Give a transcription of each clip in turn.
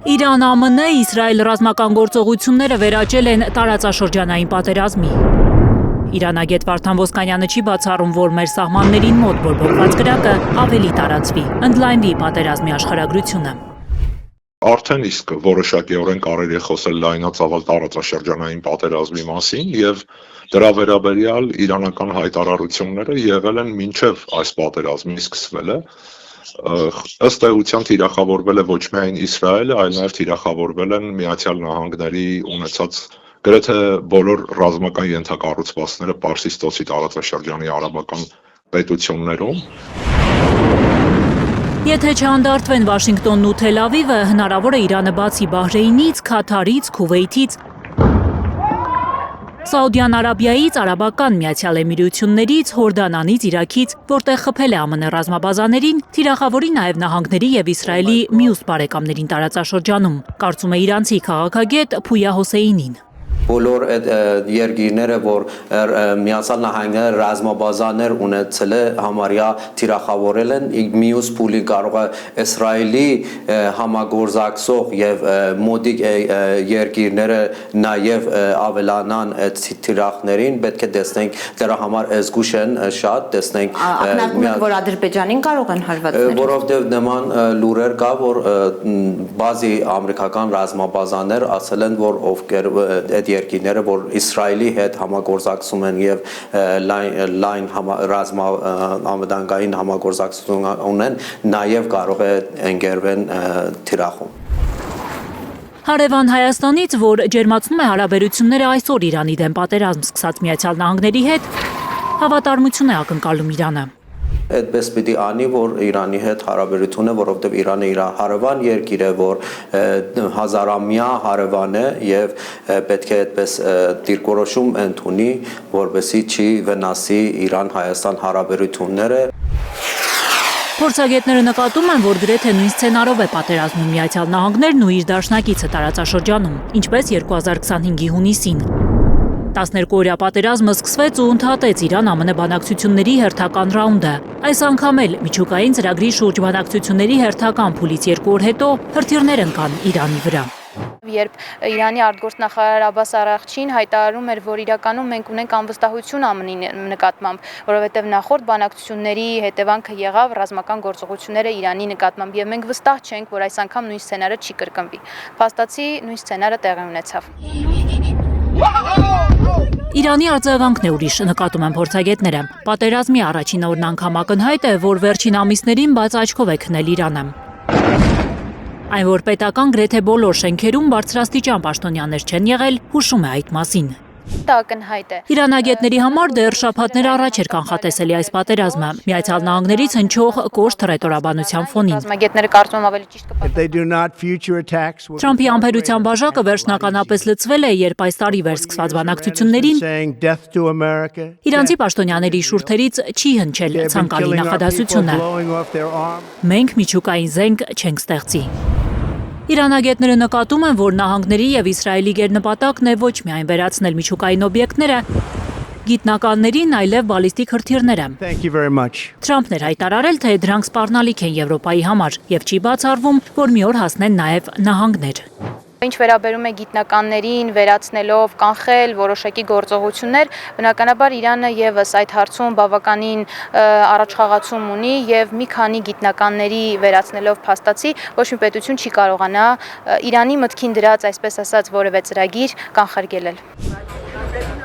Իրան, ԱՄՆ, Իսրայել ռազմական գործողությունները վերաճել են տարածաշրջանային պատերազմի։ Իրանագետ Վարդան Ոսկանյանը չի բացառում, որ մեր սահմաններին մոտ բորբոքված կրակը ավելի տարածվի, ընդլայնվի պատերազմի աշխարհագրությունը։ Արդեն իսկ որոշակիորեն կարելի է խոսել լայնածավալ տարածաշրջանային պատերազմի մասին եւ դրա վերաբերյալ իրանական հայտարարությունները եղել են մինչեւ այս պատերազմի սկսվելը։ Ըստ էության թիրախավորվել է ոչ միայն Իսրայելը, այլ նաեւ թիրախավորվել են Միացյալ Նահանգների ունեցած գրեթե բոլոր ռազմական ենթակառուցվածքները Պարսից ծոցի տարածաշրջանի արաբական պետություններում։ Եթե չանդարտվեն Վաշինգտոնն ու Թել Ավիվը, հնարավոր է Իրանը բացի Բահրեյնից, Քաթարից, Քուվեյթից, Սաուդյան Արաբիայից, Արաբական Միացյալ Էմիրություններից, Հորդանանից, Իրաքից, որտեղ խփել է ԱՄՆ ռազմաբազաներին, թիրախավորի նաև նահանգների եւ Իսրայելի մյուս բարեկամներին տարածաշրջանում, կարծում է իրանցի քաղաքագետ Փույա Հոսեյնին։ Բոլոր երկիրները, որ Միացյալ Նահանգները ռազմաբազաներ ունեցել է, համարյա թիրախավորել են, մյուս փուլին կարող է Իսրայելի համագործակցող եւ մոդիկ երկիրները նաեւ ավելանան այդ թիրախներին, պետք է տեսնենք դրա համար զգուշ են շատ, տեսնենք որ Ադրբեջանին կարող են հարվածներ, որովհետեւ նման լուրեր կա, որ բազի ամերիկական ռազմաբազաներ ասել են, որ ովքեր այդ երկիրները, որ Իսրայելի հետ համագործակցում են եւ լայն ռազմավարական համագործակցություն ունեն, նաեւ կարող է ընկերվեն թիրախում։ Հարևան Հայաստանից, որ ջերմացնում է հարաբերությունները այսօր Իրանի դեմ պատերազմ սկսած Միացյալ Նահանգների հետ, հավատարմություն է ակնկալում Իրանը։ Այդպես պիտի անի, որ Իրանի հետ հարաբերությունը, որովհետև Իրանը իր հարևան երկիր է, որ հազարամյա հարևան է եւ պետք է այդպես դիրքորոշում ընդունի, որպեսզի չի վնասի Իրան-Հայաստան հարաբերությունները։ Փորձագետները նկատում են, որ գրեթե նույն սցենարով է պատերազմում Միացյալ Նահանգներն ու իր դաշնակիցը տարածաշրջանում, ինչպես 2025-ի հունիսին։ 12-օրյա պատերազմը սկսվեց ու ընդհատեց Իրան-ԱՄՆ բանակցությունների հերթական ռաունդը։ Այս անգամ էլ միջուկային ծրագրի շուրջ բանակցությունների հերթական փուլից 2 օր հետո հրթիռներ ընկան Իրանի վրա։ Երբ Իրանի արտգործնախարար Աբբաս Արաղչին հայտարարում էր, որ իրականում մենք ունենք անվստահություն ԱՄՆ-ի նկատմամբ, որովհետև նախորդ բանակցությունների հետևանքը եղավ ռազմական գործողությունները Իրանի նկատմամբ եւ մենք վստահ չենք, որ այս անգամ նույն սցենարը չի կրկնվի։ Փաստացի նույն սցենարը տեղի ունեցավ։ Իրանի արձագանքն է ուրիշ, նկատում են փորձագետները։ Պատերազմի առաջին օրն անգամ ակնհայտ է, որ վերջին ամիսներին բաց աչքով է քնել Իրանը։ Այն, որ պետական գրեթե բոլոր շենքերում բարձրաստիճան պաշտոնյաներ չեն եղել, հուշում է այդ մասին։ Դա ակնհայտ է։ Իրանագետների համար դեռ շաբաթներ առաջ էր կանխատեսելի այս պատերազմը, Միացյալ Նահանգներից հնչող կոշտ հռետորաբանության ֆոնին։ Ռազմագետները կարծում եմ ավելի ճիշտ կպատասխանեն։ Թրամփի ամփերության բաժակը վերջնականապես լցվել է, երբ այս տարի վերսկսված բանակցություններին իրանցի պաշտոնյաների շուրթերից չի հնչել ցանկալի նախադասությունը։ Մենք միջուկային զենք չենք ստեղծի։ Իրանագետները նկատում են, որ նահանգների եւ Իսրայելի գերնպատակն է ոչ միայն վերացնել միջուկային օբյեկտները, գիտնականներին, այլև բալիստիկ հրթիռները։ Թրամփն էր հայտարարել, թե դրանք սպառնալիք են Եվրոպայի համար եւ չի բացառվում, որ մի օր հասնեն նաեւ նահանգներ։ Ինչ վերաբերում է գիտնականներին վերացնելով կանխել որոշակի գործողություններ, բնականաբար Իրանը եւս այդ հարցում բավականին առաջխաղացում ունի եւ մի քանի գիտնականների վերացնելով փաստացի ոչ մի պետություն չի կարողանա Իրանի մտքին դրած, այսպես ասած, որևէ ծրագիր կանխարգելել։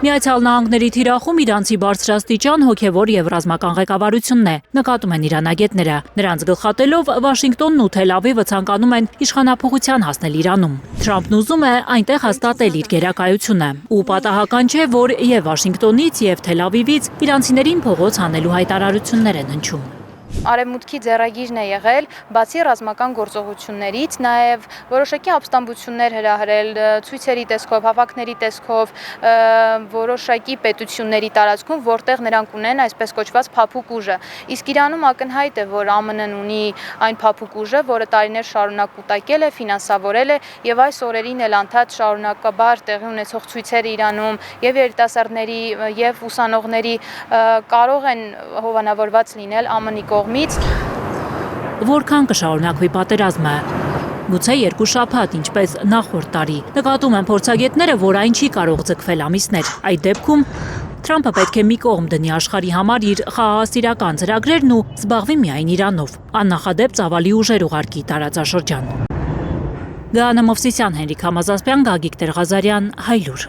Միացյալ Նահանգների թիրախում իրանցի բարձրաստիճան հոգևոր եւ ռազմական ղեկավարությունն է, նկատում են իրանագետները։ Նրանց գլխատելով Վաշինգտոնն ու Թել Ավիվը ցանկանում են իշխանափոխության հասնել Իրանում։ Թրամփն ուզում է այնտեղ հաստատել իր գերակայությունը։ Ու պատահական չէ, որ եւ Վաշինգտոնից եւ Թել Ավիվից իրանցիներին փողոց հանելու հայտարարություններ են հնչում։ Արևմուտքի ձեռագիրն է եղել, բացի ռազմական գործողություններից, նաև որոշակի ապստամբություններ հրահրել ցույցերի տեսքով, հավաքների տեսքով, որոշակի պետությունների տարածքում, որտեղ նրանք ունեն այսպես կոչված փափուկ ուժը։ Իսկ Իրանում ակնհայտ է, որ ԱՄՆ-ն ունի այն փափուկ ուժը, որը տարիներ շարունակ կուտակել է, ֆինանսավորել է եւ այս օրերին էլ անդադ շարունակաբար տեղի ունեցող ցույցերը Իրանում եւ երիտասարդների եւ ուսանողների կարող են հովանավորված լինել ԱՄՆ-ի կողմից։ Որքան կշարունակվի պատերազմը։ Գուցե 2 շաբաթ, ինչպես նախորդ տարի։ Նկատում են փորձագետները, որ այն չի կարող ձգվել ամիսներ։ Այդ դեպքում Թրամփը պետք է մի կողմ դնի աշխարհի համար իր խաղաղասիրական ծրագրերն ու զբաղվի միայն Իրանով։ Աննախադեպ ծավալի ուժեր ուղարկի տարածաշրջան։ Գանա Մովսիսյան, Հենրիկ Համազասպյան, Գագիկ Տեր-Ղազարյան, Հայլուր։